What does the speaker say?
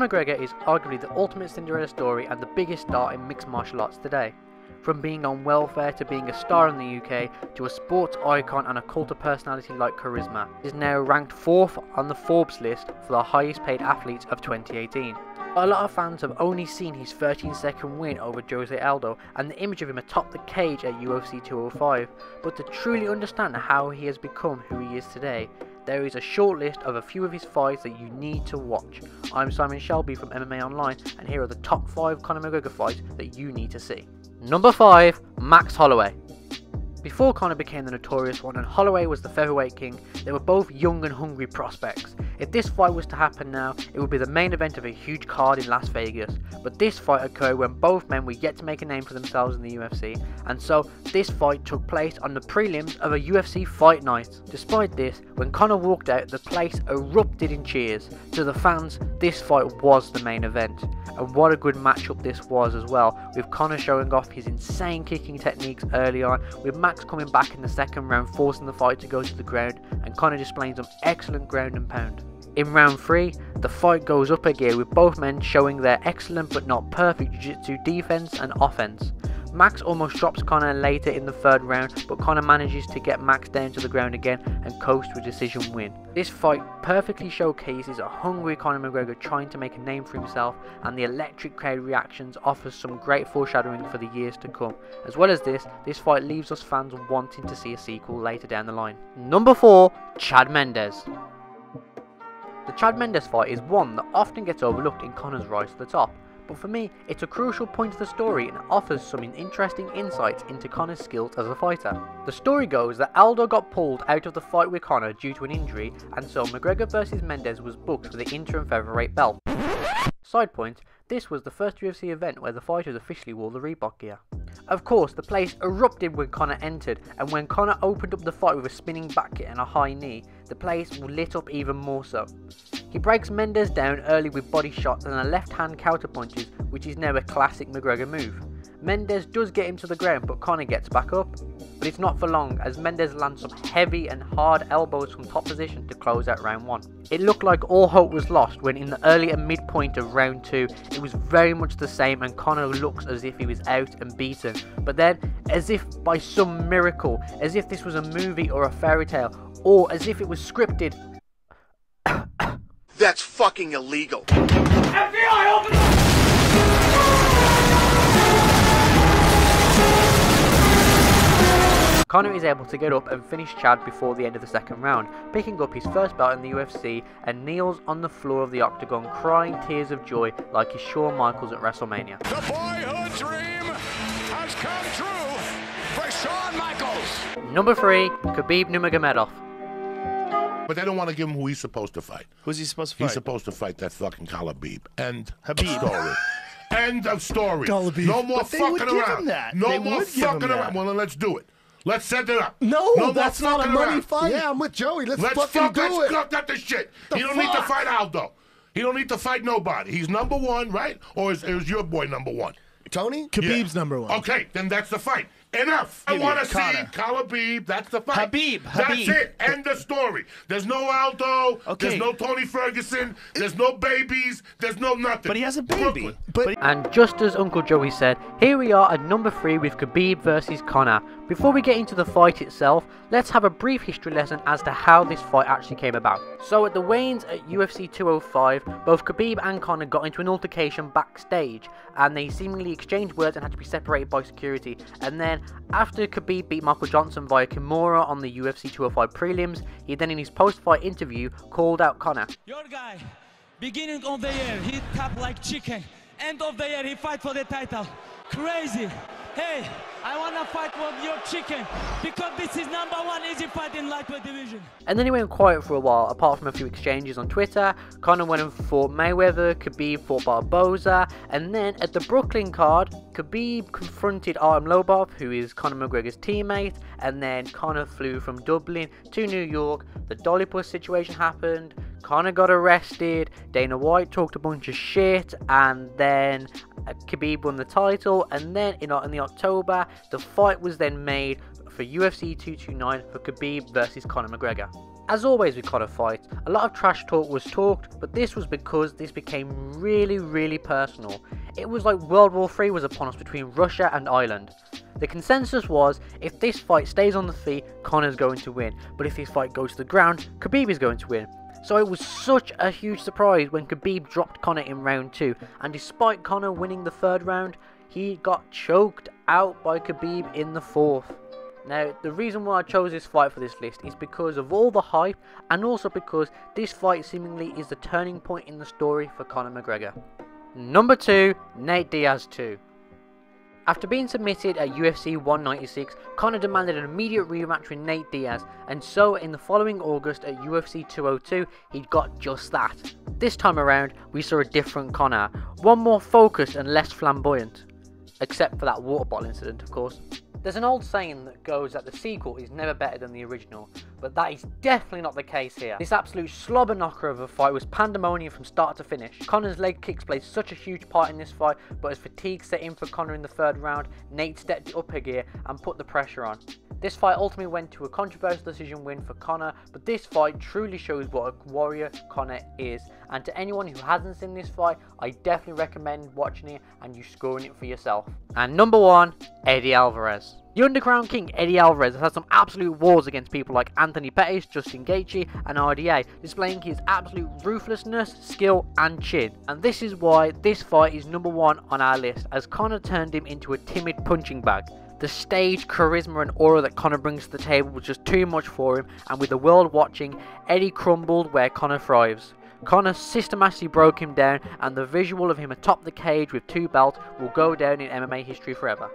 Conor McGregor is arguably the ultimate Cinderella story and the biggest star in mixed martial arts today. From being on welfare to being a star in the UK to a sports icon and a cult of personality like charisma, he is now ranked 4th on the Forbes list for the highest paid athletes of 2018. A lot of fans have only seen his 13-second win over Jose Aldo and the image of him atop the cage at UFC 205, but to truly understand how he has become who he is today, there is a short list of a few of his fights that you need to watch. I'm Simon Shelby from MMA Online, and here are the top 5 Conor McGregor fights that you need to see. Number 5. Max Holloway. Before Conor became the notorious one and Holloway was the featherweight king, they were both young and hungry prospects. If this fight was to happen now, it would be the main event of a huge card in Las Vegas, but this fight occurred when both men were yet to make a name for themselves in the UFC, and so this fight took place on the prelims of a UFC fight night. Despite this, when Conor walked out, the place erupted in cheers. To the fans, this fight was the main event, and what a good matchup this was as well, with Conor showing off his insane kicking techniques early on, with Max coming back in the second round forcing the fight to go to the ground, and Conor displaying some excellent ground and pound. In round 3, the fight goes up a gear with both men showing their excellent but not perfect jiu-jitsu defense and offense. Max almost drops Conor later in the 3rd round, but Conor manages to get Max down to the ground again and coast to a decision win. This fight perfectly showcases a hungry Conor McGregor trying to make a name for himself, and the electric crowd reactions offers some great foreshadowing for the years to come. As well as this fight leaves us fans wanting to see a sequel later down the line. Number 4. Chad Mendes. The Chad Mendes fight is one that often gets overlooked in Conor's rise to the top, but for me it's a crucial point of the story and offers some interesting insights into Conor's skills as a fighter. The story goes that Aldo got pulled out of the fight with Conor due to an injury, and so McGregor vs Mendes was booked for the interim featherweight belt. Side point, this was the first UFC event where the fighters officially wore the Reebok gear. Of course, the place erupted when Conor entered, and when Conor opened up the fight with a spinning back kick and a high knee, the place lit up even more so. He breaks Mendes down early with body shots and a left hand counter punches, which is now a classic McGregor move. Mendes does get him to the ground, but Conor gets back up. But it's not for long, as Mendes lands some heavy and hard elbows from top position to close out round 1. It looked like all hope was lost when in the early and midpoint of round 2 it was very much the same, and Conor looks as if he was out and beaten. But then, as if by some miracle, as if this was a movie or a fairy tale, or as if it was scripted. That's fucking illegal. FBI, open up! Conor is able to get up and finish Chad before the end of the 2nd round, picking up his first belt in the UFC, and kneels on the floor of the octagon crying tears of joy like he's Shawn Michaels at WrestleMania. The boyhood dream has come true for Shawn Michaels. Number 3. Khabib Nurmagomedov. But they don't want to give him who he's supposed to fight. Who's he supposed to fight? He's supposed to fight that fucking Khabib. And Habib. Story. End of story. Khabib. No more But they would fucking give around. him that. No They more would give him fucking that. around. Well, then let's do it. Let's set it up. No, that's more not a fucking money around. fight. Yeah, I'm with Joey. Let's Let's fucking do it. Let's cut this shit. The He don't need to fuck? fight Aldo. He don't need to fight nobody. He's number 1, right? Or is your boy number 1? Tony? Khabib's number 1. Okay, then that's the fight. Enough. I Give me want to it, see Conor. Khabib. That's the fight. Habib. That's it. End of story. There's no Aldo. Okay. There's no Tony Ferguson. There's no babies. There's no nothing. But he has a baby. Brooklyn. But And just as Uncle Joey said, here we are at number 3 with Khabib vs Conor. Before we get into the fight itself, let's have a brief history lesson as to how this fight actually came about. So at the weigh-ins at UFC 205, both Khabib and Conor got into an altercation backstage, and they seemingly exchanged words and had to be separated by security. And then after Khabib beat Michael Johnson via Kimura on the UFC 205 prelims, he then in his post-fight interview called out Conor. Your guy, beginning of the year, he tapped like chicken. End of the year, he fight for the title. Crazy. Hey, I wanna fight with your chicken because this is number 1 easy fight in lightweight division. And then he went quiet for a while, apart from a few exchanges on Twitter. Conor went and fought Mayweather, Khabib fought Barboza, and then at the Brooklyn card, Khabib confronted Artem Lobov, who is Conor McGregor's teammate, and then Conor flew from Dublin to New York. The Dollipus situation happened, Conor got arrested, Dana White talked a bunch of shit, and then Khabib won the title, and then in the October, the fight was then made for UFC 229 for Khabib versus Conor McGregor. As always with Conor fights, a lot of trash talk was talked, but this was because this became really personal. It was like World War III was upon us between Russia and Ireland. The consensus was, if this fight stays on the feet, Conor's going to win, but if this fight goes to the ground, Khabib is going to win. So it was such a huge surprise when Khabib dropped Conor in round 2, and despite Conor winning the 3rd round, he got choked out by Khabib in the 4th. Now, the reason why I chose this fight for this list is because of all the hype, and also because this fight seemingly is the turning point in the story for Conor McGregor. Number 2, Nate Diaz 2. After being submitted at UFC 196, Conor demanded an immediate rematch with Nate Diaz, and so in the following August at UFC 202, he got just that. This time around, we saw a different Conor, one more focused and less flamboyant. Except for that water bottle incident, of course. There's an old saying that goes that the sequel is never better than the original, but that is definitely not the case here. This absolute slobber knocker of a fight was pandemonium from start to finish. Conor's leg kicks played such a huge part in this fight, but as fatigue set in for Conor in the 3rd round, Nate stepped it up a gear and put the pressure on. This fight ultimately went to a controversial decision win for Conor, but this fight truly shows what a warrior Conor is. And to anyone who hasn't seen this fight, I definitely recommend watching it and you scoring it for yourself. And number 1, Eddie Alvarez. The Underground King Eddie Alvarez has had some absolute wars against people like Anthony Pettis, Justin Gaethje and RDA, displaying his absolute ruthlessness, skill and chin. And this is why this fight is number 1 on our list, as Conor turned him into a timid punching bag. The stage, charisma and aura that Conor brings to the table was just too much for him, and with the world watching, Eddie crumbled where Conor thrives. Conor systematically broke him down, and the visual of him atop the cage with 2 belts will go down in MMA history forever.